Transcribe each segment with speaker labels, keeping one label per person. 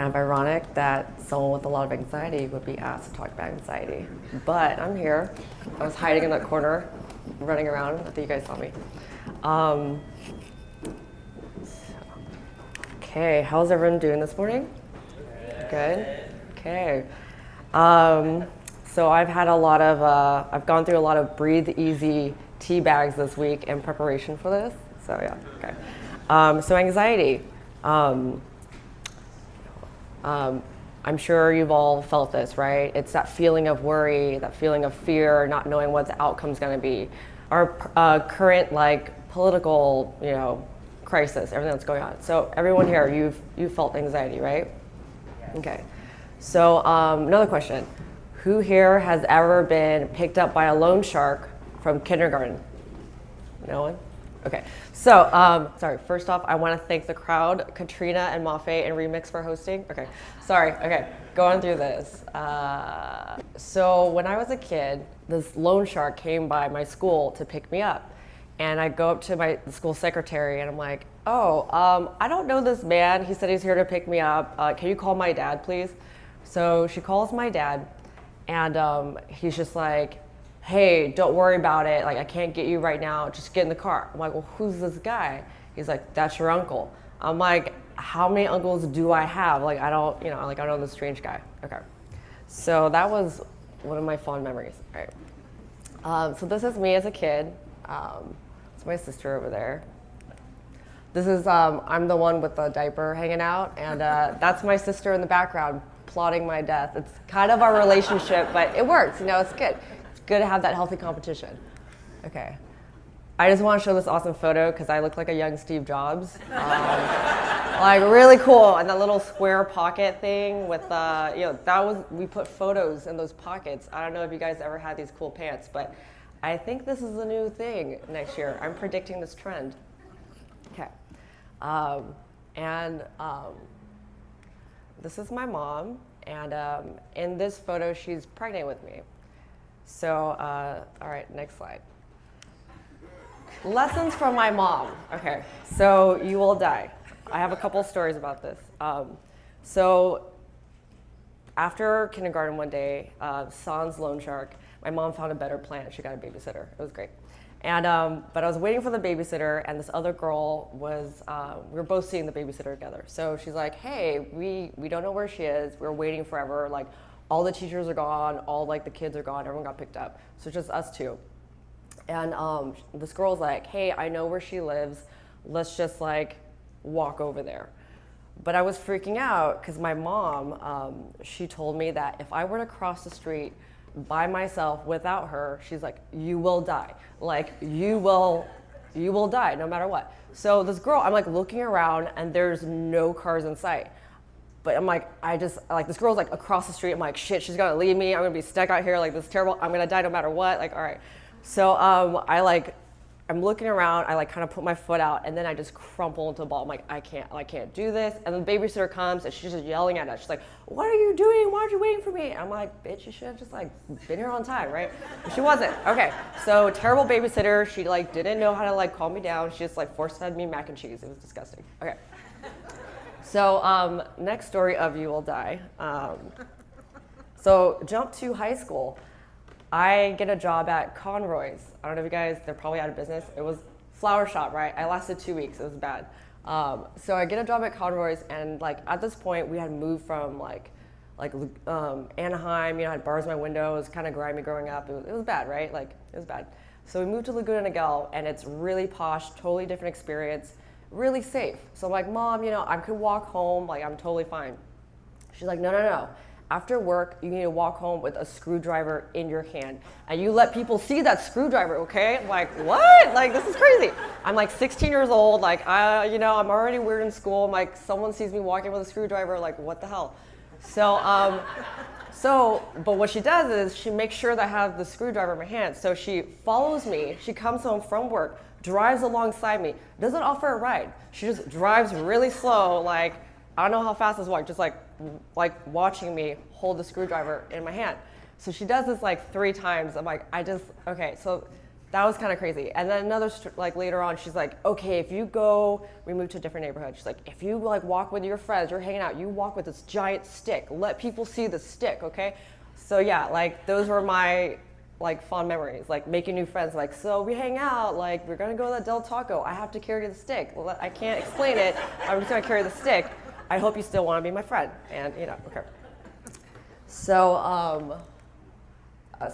Speaker 1: kind of ironic that someone with a lot of anxiety would be asked to talk about anxiety. But I'm here. I was hiding in that corner, running around. I think you guys saw me. Okay, how's everyone doing this morning? Good? Okay. So I've had I've gone through a lot of Breathe Easy tea bags this week in preparation for this. So yeah, okay. So anxiety. I'm sure you've all felt this, right? It's that feeling of worry, that feeling of fear, not knowing what the outcome's going to be. Our current political, crisis, everything that's going on. So everyone here, you've felt anxiety, right? Okay. So another question: who here has ever been picked up by a loan shark from kindergarten? No one? Okay, so, sorry, first off, I want to thank the crowd, Katrina and Mafe and Remix for hosting. Okay, sorry, okay, going through this. So when I was a kid, this loan shark came by my school to pick me up. And I go up to the school secretary and I'm like, I don't know this man. He said he's here to pick me up. Can you call my dad, please? So she calls my dad and he's just like, hey, don't worry about it. I can't get you right now. Just get in the car. I'm like, well, who's this guy? He's like, that's your uncle. I'm like, how many uncles do I have? I don't know this strange guy. Okay. So that was one of my fond memories, right? So this is me as a kid. It's my sister over there. This is, I'm the one with the diaper hanging out, and that's my sister in the background plotting my death. It's kind of our relationship, but it works, it's good. Good to have that healthy competition. Okay. I just want to show this awesome photo because I look like a young Steve Jobs. Really cool. And that little square pocket thing with, we put photos in those pockets. I don't know if you guys ever had these cool pants, but I think this is the new thing next year. I'm predicting this trend. Okay. This is my mom. And in this photo, she's pregnant with me. So, all right, next slide. Lessons from my mom. Okay, so you will die. I have a couple stories about this. So after kindergarten one day, sans Loanshark, my mom found a better plan. She got a babysitter. It was great. And but I was waiting for the babysitter, and this other girl was, we were both seeing the babysitter together. So she's like, hey, we don't know where she is. We're waiting forever. All the teachers are gone, all the kids are gone, everyone got picked up. So it's just us two. And this girl's like, hey, I know where she lives. Let's just walk over there. But I was freaking out because my mom, she told me that if I were to cross the street by myself without her, she's like, you will die. You will die no matter what. So this girl, I'm looking around and there's no cars in sight. But I'm this girl's across the street. I'm like, shit, she's gonna leave me. I'm gonna be stuck out here. This is terrible. I'm gonna die no matter what. All right. So I'm looking around. I kind of put my foot out, and then I just crumple into a ball. I'm like, I can't do this. And then the babysitter comes, and she's just yelling at us. She's like, what are you doing? Why aren't you waiting for me? And I'm like, bitch, you should have just been here on time, right? But she wasn't. Okay. So terrible babysitter. She didn't know how to calm me down. She just force fed me mac and cheese. It was disgusting. Okay. So next story of you will die. So jump to high school. I get a job at Conroy's. I don't know if you guys, they're probably out of business. It was flower shop, right? I lasted 2 weeks. It was bad. So I get a job at Conroy's, and at this point we had moved from Anaheim. I had bars in my window. It was kind of grimy growing up. It was bad, right? It was bad. So we moved to Laguna Niguel, and it's really posh, totally different experience. Really safe. So I'm like, Mom, I could walk home, I'm totally fine. She's like, no. After work, you need to walk home with a screwdriver in your hand. And you let people see that screwdriver, okay? I'm like, what? This is crazy. I'm 16 years old, I'm already weird in school. I'm someone sees me walking with a screwdriver, what the hell? But what she does is she makes sure that I have the screwdriver in my hand. So she follows me, she comes home from work, drives alongside me, doesn't offer a ride. She just drives really slow, I don't know how fast this walks, just watching me hold the screwdriver in my hand. So she does this 3 times. I'm okay, so that was kind of crazy. And then another, like later on, she's like, okay, if you go, we moved to a different neighborhood. She's like, if you like walk with your friends, you're hanging out, you walk with this giant stick. Let people see the stick, okay? So yeah, like those were my like fond memories, like making new friends. Like, so we hang out, like we're gonna go to the Del Taco. I have to carry the stick. Well, I can't explain it. I'm just gonna carry the stick. I hope you still want to be my friend. And you know, okay. So,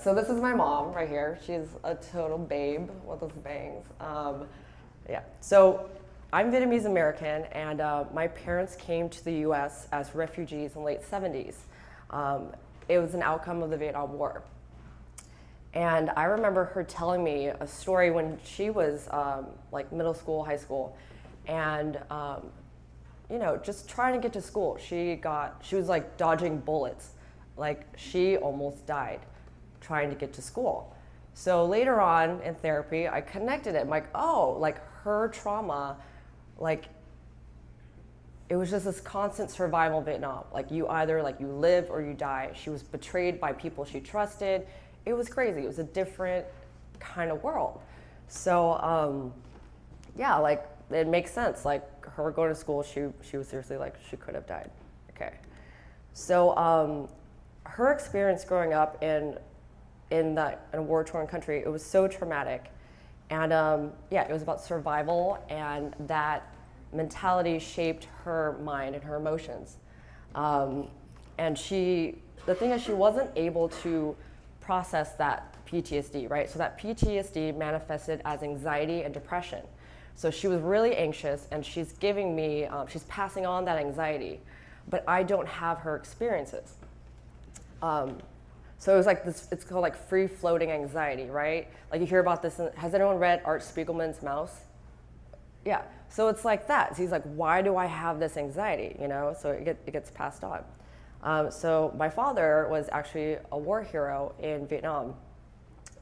Speaker 1: so this is my mom right here. She's a total babe with those bangs. Yeah. So I'm Vietnamese American, and my parents came to the U.S. as refugees in the late 70s. It was an outcome of the Vietnam War. And I remember her telling me a story when she was like middle school, high school, and you know, just trying to get to school. She was like dodging bullets. Like she almost died trying to get to school. So later on in therapy, I connected it. I'm like, oh, like her trauma, like it was just this constant survival in Vietnam. Like you either like you live or you die. She was betrayed by people she trusted. It was crazy. It was a different kind of world. So yeah, like it makes sense. Like her going to school, she was seriously like she could have died. Okay. So her experience growing up in a war-torn country, it was so traumatic. And yeah, it was about survival, and that mentality shaped her mind and her emotions. And the thing is, she wasn't able to process that PTSD, right? So that PTSD manifested as anxiety and depression. So she was really anxious, and she's giving me, she's passing on that anxiety, but I don't have her experiences. So it was like this, it's called like free-floating anxiety, right? Like you hear about this, has anyone read Art Spiegelman's Mouse? Yeah, so it's like that. So he's like, why do I have this anxiety, you know? So it gets passed on. So my father was actually a war hero in Vietnam,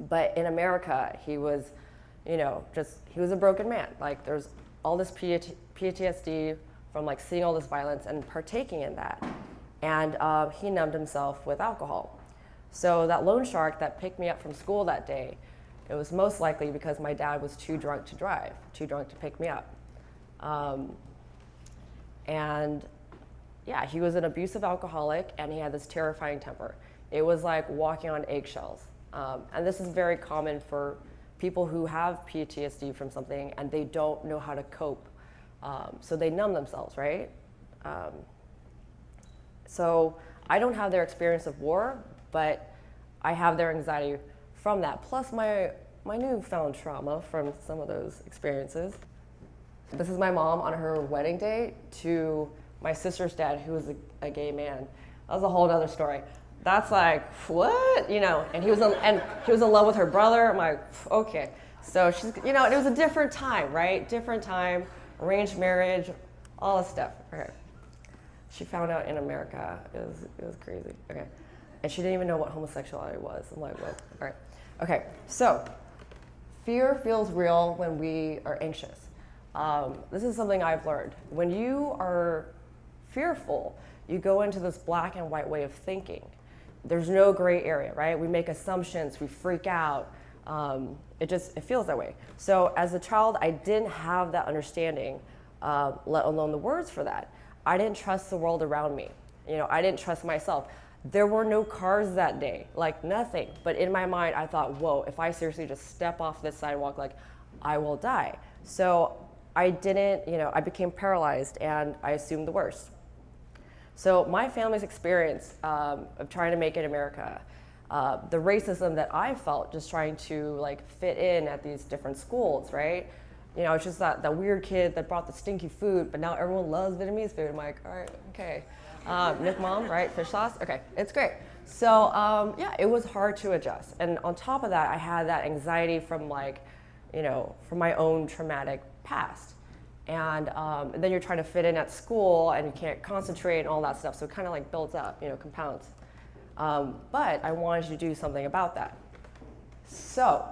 Speaker 1: but in America, he was, you know, he was a broken man. Like there's all this PTSD from like seeing all this violence and partaking in that. And he numbed himself with alcohol. So that Loanshark that picked me up from school that day, it was most likely because my dad was too drunk to drive, too drunk to pick me up. And yeah, he was an abusive alcoholic, and he had this terrifying temper. It was like walking on eggshells. And this is very common for people who have PTSD from something and they don't know how to cope. So they numb themselves, right? So I don't have their experience of war, but I have their anxiety from that, plus my newfound trauma from some of those experiences. This is my mom on her wedding day to my sister's dad, who was a gay man. That was a whole other story. That's like, what? You know, and he was in love with her brother. I'm like, okay. So she's, you know, it was a different time, right? Different time, arranged marriage, all this stuff. Okay. She found out in America. It was crazy. Okay. And she didn't even know what homosexuality was. I'm like, what? All right. Okay, so fear feels real when we are anxious. This is something I've learned. When you are fearful, you go into this black and white way of thinking. There's no gray area, right? We make assumptions, we freak out. It feels that way. So as a child, I didn't have that understanding, let alone the words for that. I didn't trust the world around me. You know, I didn't trust myself. There were no cars that day, like nothing. But in my mind, I thought, whoa, if I seriously just step off this sidewalk, like I will die. So I didn't, you know, I became paralyzed and I assumed the worst. So my family's experience of trying to make it in America, the racism that I felt just trying to like fit in at these different schools, right? You know, it's just that weird kid that brought the stinky food, but now everyone loves Vietnamese food. I'm like, all right, okay. Nick Mom, right? Fish sauce? Okay, it's great. So yeah, it was hard to adjust. And on top of that, I had that anxiety from like, you know, from my own traumatic past. And then you're trying to fit in at school and you can't concentrate and all that stuff. So it kind of like builds up, you know, compounds. But I wanted to do something about that. So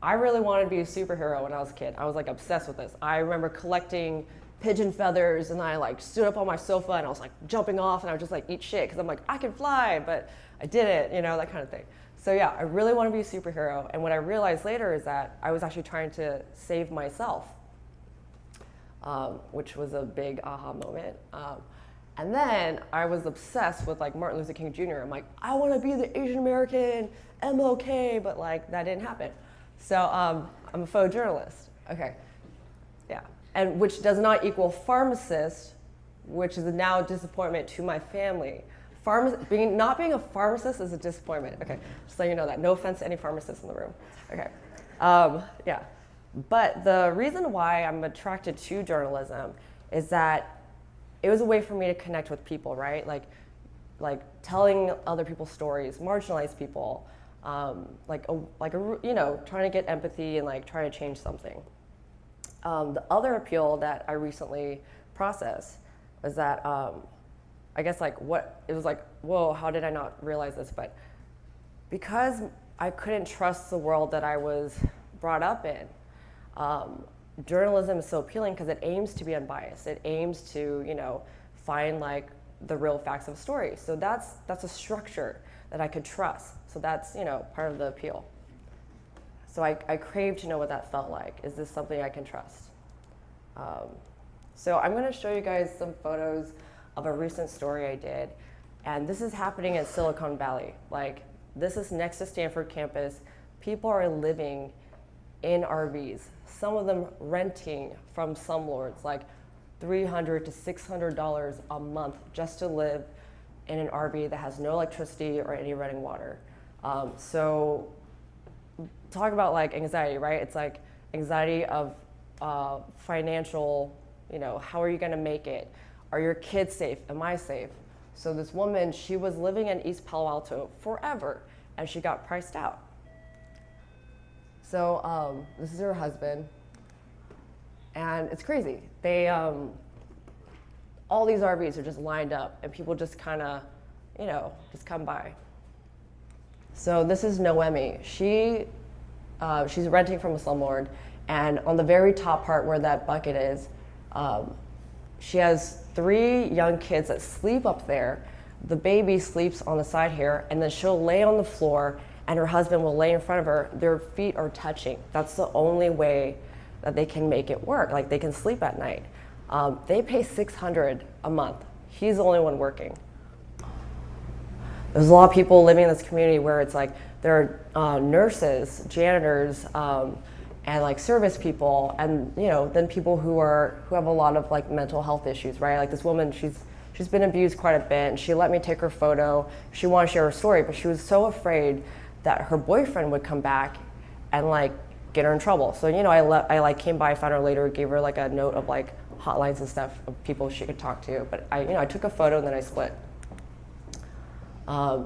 Speaker 1: I really wanted to be a superhero when I was a kid. I was like obsessed with this. I remember collecting pigeon feathers and I like stood up on my sofa and I was like jumping off and I would just like eat shit because I'm like, I can fly, but I didn't, you know, that kind of thing. So yeah, I really want to be a superhero. And what I realized later is that I was actually trying to save myself, which was a big aha moment. And then I was obsessed with like Martin Luther King Jr. I'm like, I want to be the Asian American MLK, but like that didn't happen. So I'm a photojournalist. Okay, yeah, and which does not equal pharmacist, which is now a disappointment to my family. Not being a pharmacist is a disappointment. Okay, just let you know that. No offense to any pharmacists in the room. Okay, yeah. But the reason why I'm attracted to journalism is that it was a way for me to connect with people, right? Like telling other people's stories, marginalized people, trying to get empathy and like trying to change something. The other appeal that I recently processed was that I guess like it was like, whoa, how did I not realize this? But because I couldn't trust the world that I was brought up in, journalism is so appealing because it aims to be unbiased. It aims to, find like the real facts of a story. So that's a structure that I could trust. So that's, part of the appeal. So I craved to know what that felt like. Is this something I can trust? So I'm gonna show you guys some photos of a recent story I did. And this is happening in Silicon Valley. Like, this is next to Stanford campus. People are living in RVs, some of them renting from slumlords, like $300 to $600 a month just to live in an RV that has no electricity or any running water. So talk about like anxiety, right? It's like anxiety of financial, how are you gonna make it? Are your kids safe? Am I safe? So this woman, she was living in East Palo Alto forever and she got priced out. So this is her husband, and it's crazy. They, all these RVs are just lined up, and people just kind of, just come by. So this is Noemi. She's renting from a slumlord, and on the very top part where that bucket is, she has 3 young kids that sleep up there. The baby sleeps on the side here, and then she'll lay on the floor and her husband will lay in front of her. Their feet are touching. That's the only way that they can make it work. Like, they can sleep at night. They pay $600 a month. He's the only one working. There's a lot of people living in this community where it's like there are nurses, janitors, and like service people, and then people who have a lot of like mental health issues, right? Like this woman, she's been abused quite a bit, and she let me take her photo. She wanted to share her story, but she was so afraid that her boyfriend would come back and like get her in trouble. So I like came by, found her later, gave her like a note of like hotlines and stuff of people she could talk to. But I took a photo and then I split.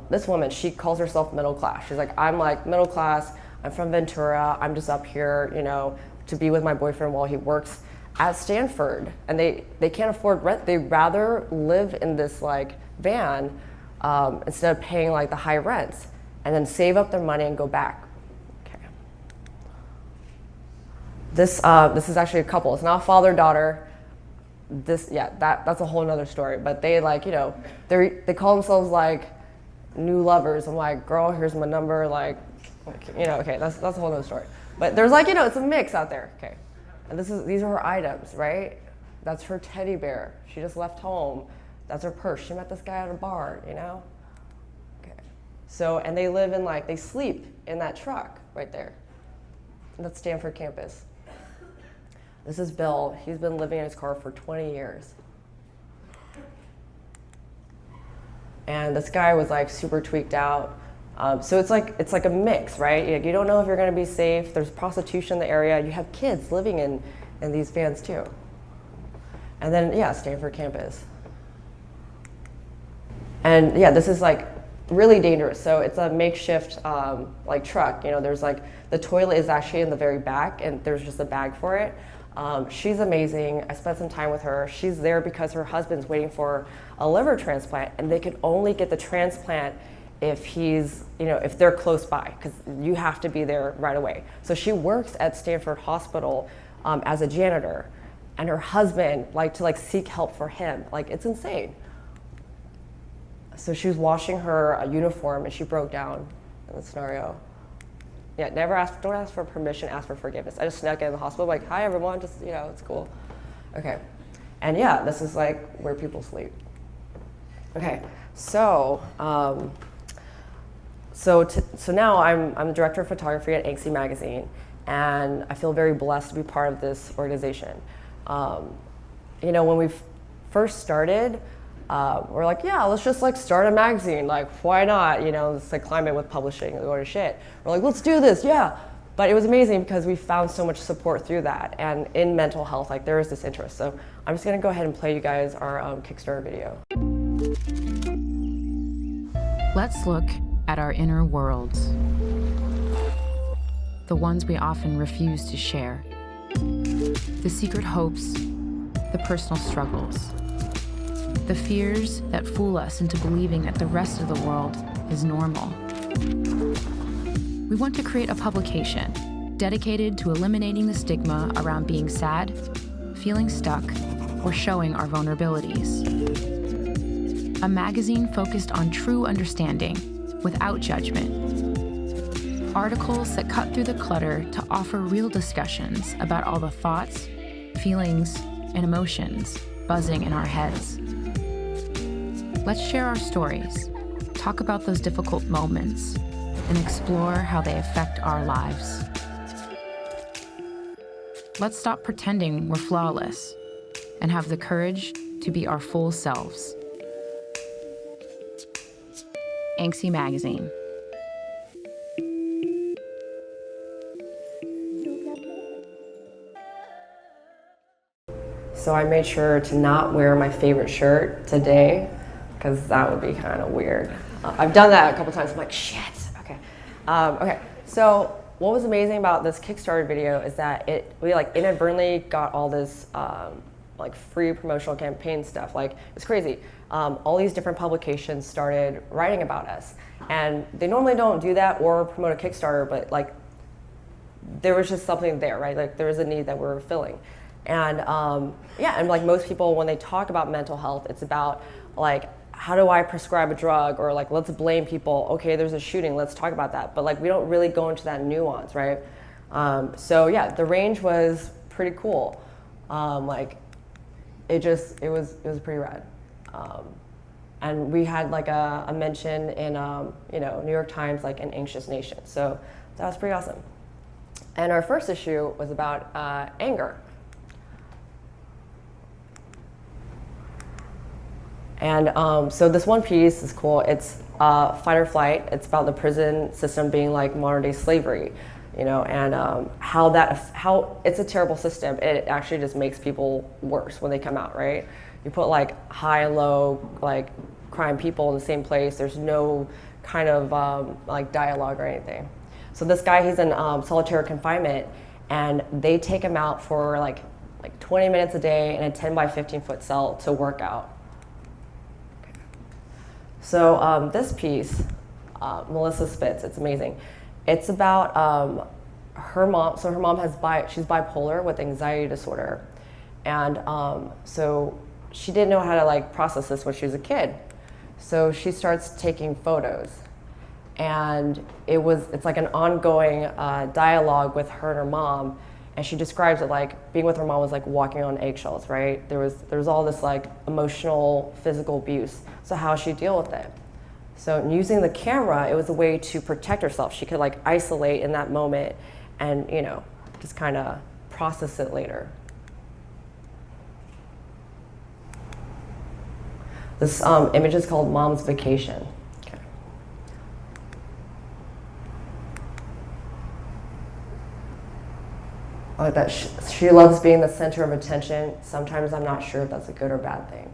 Speaker 1: This woman, she calls herself middle class. She's like, I'm like middle class. I'm from Ventura. I'm just up here, to be with my boyfriend while he works at Stanford. And they can't afford rent. They'd rather live in this like van instead of paying like the high rents, and then save up their money and go back. Okay. This is actually a couple. It's not father-daughter. That's a whole nother story. But they like, they call themselves like new lovers. I'm like, girl, here's my number. Like, okay, that's a whole nother story. But there's like, it's a mix out there. Okay. And these are her items, right? That's her teddy bear. She just left home. That's her purse. She met this guy at a bar, Okay. So, and they live in they sleep in that truck right there. And that's Stanford campus. This is Bill. He's been living in his car for 20 years. And this guy was like super tweaked out. So it's like a mix, right? You don't know if you're going to be safe. There's prostitution in the area. You have kids living in these vans too. And then Stanford campus. And this is like really dangerous. So it's a makeshift truck. There's like the toilet is actually in the very back, and there's just a bag for it. She's amazing. I spent some time with her. She's there because her husband's waiting for a liver transplant, and they can only get the transplant if he's, if they're close by, because you have to be there right away. So she works at Stanford Hospital as a janitor, and her husband to seek help for him. It's insane. So she was washing her uniform and she broke down. in the scenario. Yeah, don't ask for permission, ask for forgiveness. I just snuck in the hospital, like, hi everyone, just, it's cool. Okay, and yeah, this is like where people sleep. Okay, so now I'm the director of photography at Angsty Magazine, and I feel very blessed to be part of this organization. When we first started, we're like, yeah, let's just like start a magazine. Like, why not? It's like climate with publishing, or to shit. We're like, let's do this, yeah. But it was amazing because we found so much support through that. And in mental health, like there is this interest. So I'm just gonna go ahead and play you guys our Kickstarter video.
Speaker 2: Let's look at our inner worlds. The ones we often refuse to share. The secret hopes, the personal struggles. The fears that fool us into believing that the rest of the world is normal. We want to create a publication dedicated to eliminating the stigma around being sad, feeling stuck, or showing our vulnerabilities. A magazine focused on true understanding without judgment. Articles that cut through the clutter to offer real discussions about all the thoughts, feelings, and emotions buzzing in our heads. Let's share our stories, talk about those difficult moments, and explore how they affect our lives. Let's stop pretending we're flawless and have the courage to be our full selves. Angsty Magazine.
Speaker 1: So I made sure to not wear my favorite shirt today, because that would be kind of weird. I've done that a couple times. I'm like, shit. Okay. Okay. So what was amazing about this Kickstarter video is that we like inadvertently got all this like free promotional campaign stuff. Like, it's crazy. All these different publications started writing about us, and they normally don't do that or promote a Kickstarter, but like there was just something there, right? Like there was a need that we were filling. And yeah, and like most people, when they talk about mental health, it's about like, how do I prescribe a drug, or like, let's blame people. Okay, there's a shooting, let's talk about that. But like, we don't really go into that nuance, right? So yeah, the range was pretty cool. Like, it was pretty rad. And we had like a mention in New York Times, like an anxious nation. So that was pretty awesome. And our first issue was about anger. And so this one piece is cool. It's fight or flight. It's about the prison system being like modern day slavery, and how it's a terrible system. It actually just makes people worse when they come out, right? You put like high and low, like crime people in the same place. There's no kind of like dialogue or anything. So this guy, he's in solitary confinement, and they take him out for like 20 minutes a day in a 10 by 15 foot cell to work out. So this piece, Melissa Spitz, it's amazing. It's about her mom. So her mom she's bipolar with anxiety disorder, and so she didn't know how to like process this when she was a kid. So she starts taking photos, and it's like an ongoing dialogue with her and her mom. And she describes it like being with her mom was like walking on eggshells, right? There was all this like emotional, physical abuse. So how she deal with it? So using the camera, it was a way to protect herself. She could like isolate in that moment and, just kind of process it later. This image is called Mom's Vacation. Okay. I like that she loves being the center of attention. Sometimes I'm not sure if that's a good or bad thing.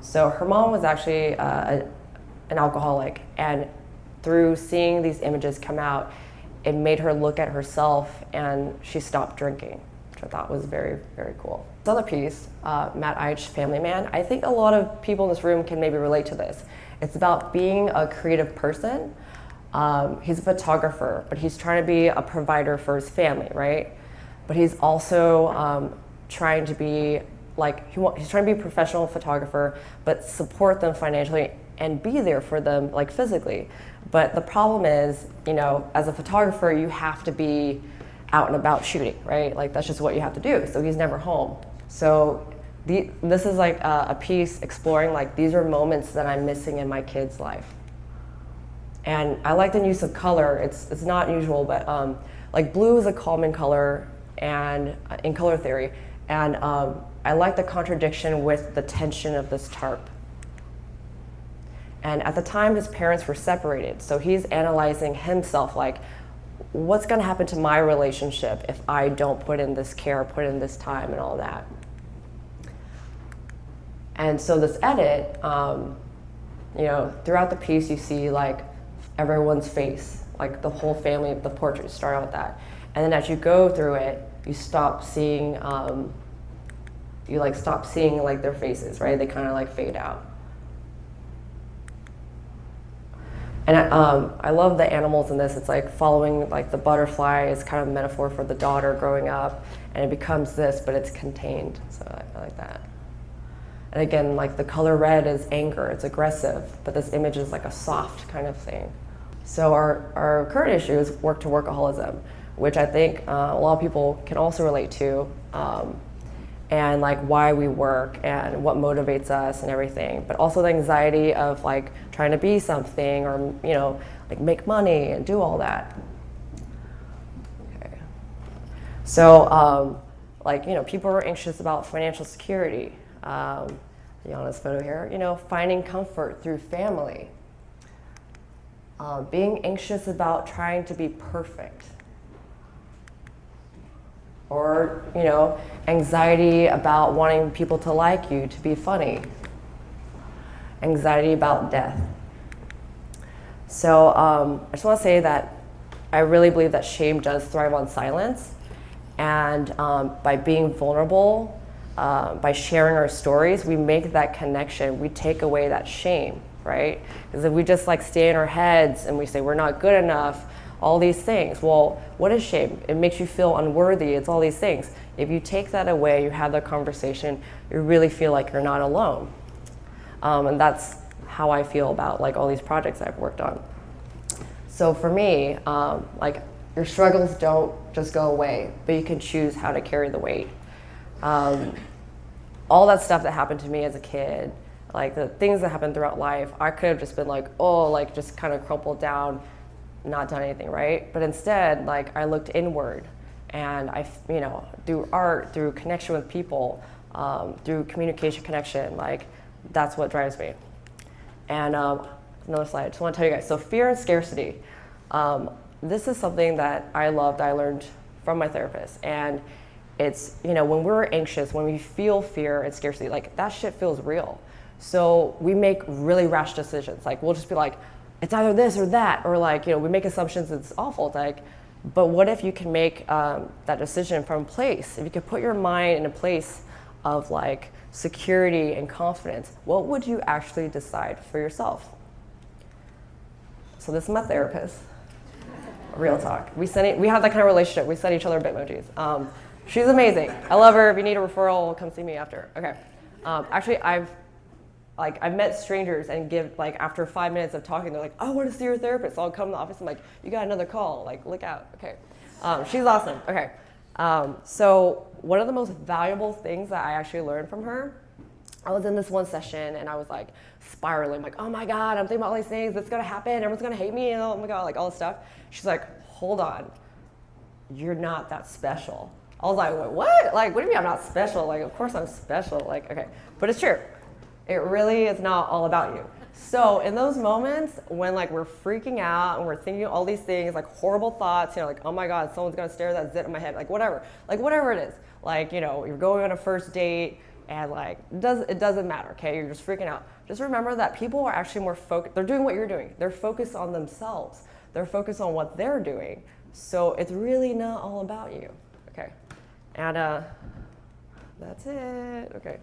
Speaker 1: So her mom was actually an alcoholic, and through seeing these images come out, it made her look at herself, and she stopped drinking, which I thought was very, very cool. This other piece, Matt Eich, Family Man, I think a lot of people in this room can maybe relate to this. It's about being a creative person. He's a photographer, but he's trying to be a provider for his family, right? But he's also trying to be he's trying to be a professional photographer, but support them financially and be there for them, like physically. But the problem is, you know, as a photographer, you have to be out and about shooting, right? Like that's just what you have to do. So he's never home. So this is like a piece exploring like these are moments that I'm missing in my kid's life. And I like the use of color. It's not usual, but like blue is a common color and in color theory. And I like the contradiction with the tension of this tarp. And at the time, his parents were separated. So he's analyzing himself, like, what's gonna happen to my relationship if I don't put in this care, put in this time and all that. And so this edit, you know, throughout the piece, you see like everyone's face, like the whole family, the portrait, start out with that. And then as you go through it, you stop seeing, stop seeing like their faces, right? They kind of like fade out. And I love the animals in this. It's like following like the butterfly is kind of a metaphor for the daughter growing up, and it becomes this, but it's contained. So I like that. And again, like the color red is anger, it's aggressive, but this image is like a soft kind of thing. So our current issue is work-to-workaholism, which I think a lot of people can also relate to, and like why we work and what motivates us and everything, but also the anxiety of like trying to be something or, you know, like make money and do all that. Okay. So like, you know, people are anxious about financial security. You on this photo here, you know, finding comfort through family. Being anxious about trying to be perfect. Or, you know, anxiety about wanting people to like you, to be funny. Anxiety about death. So I just want to say that I really believe that shame does thrive on silence. And by being vulnerable, by sharing our stories, we make that connection. We take away that shame, right? Because if we just like stay in our heads and we say we're not good enough, all these things. Well, what is shame? It makes you feel unworthy. It's all these things. If you take that away, you have that conversation, you really feel like you're not alone. And that's how I feel about like all these projects I've worked on. So for me, like your struggles don't just go away, but you can choose how to carry the weight. All that stuff that happened to me as a kid, like the things that happened throughout life, I could have just been like, oh, like just kind of crumpled down, not done anything, right? But instead, like I looked inward and I, you know, through art, through connection with people, through communication connection, like that's what drives me. And another slide, I just want to tell you guys, so fear and scarcity. This is something that I loved, I learned from my therapist. And it's, you know, when we're anxious, when we feel fear and scarcity, like that shit feels real. So we make really rash decisions. Like we'll just be like, it's either this or that, or like, you know, we make assumptions, it's awful. It's like, but what if you can make that decision from a place? If you could put your mind in a place of like security and confidence, what would you actually decide for yourself? So this is my therapist. Real talk. We have that kind of relationship. We send each other Bitmojis. She's amazing. I love her. If you need a referral, come see me after. Okay. Actually, I've met strangers and give like after 5 minutes of talking, they're like, I want to see your therapist. So I'll come to the office and I'm like, you got another call. Like, look out. Okay. She's awesome. Okay. So one of the most valuable things that I actually learned from her, I was in this one session and I was like spiraling, like, oh my God, I'm thinking about all these things. It's gonna happen. Everyone's gonna hate me. And oh my God, like all this stuff. She's like, hold on. You're not that special. I was like, what? Like, what do you mean I'm not special? Like, of course I'm special. Like, okay. But it's true. It really is not all about you. So in those moments when like we're freaking out and we're thinking all these things, like horrible thoughts, you know, like, oh my God, someone's gonna stare at that zit in my head, like whatever it is. Like, you know, you're going on a first date and like, it doesn't matter, okay? You're just freaking out. Just remember that people are actually more focused, they're doing what you're doing. They're focused on themselves. They're focused on what they're doing. So it's really not all about you, okay? And that's it, okay.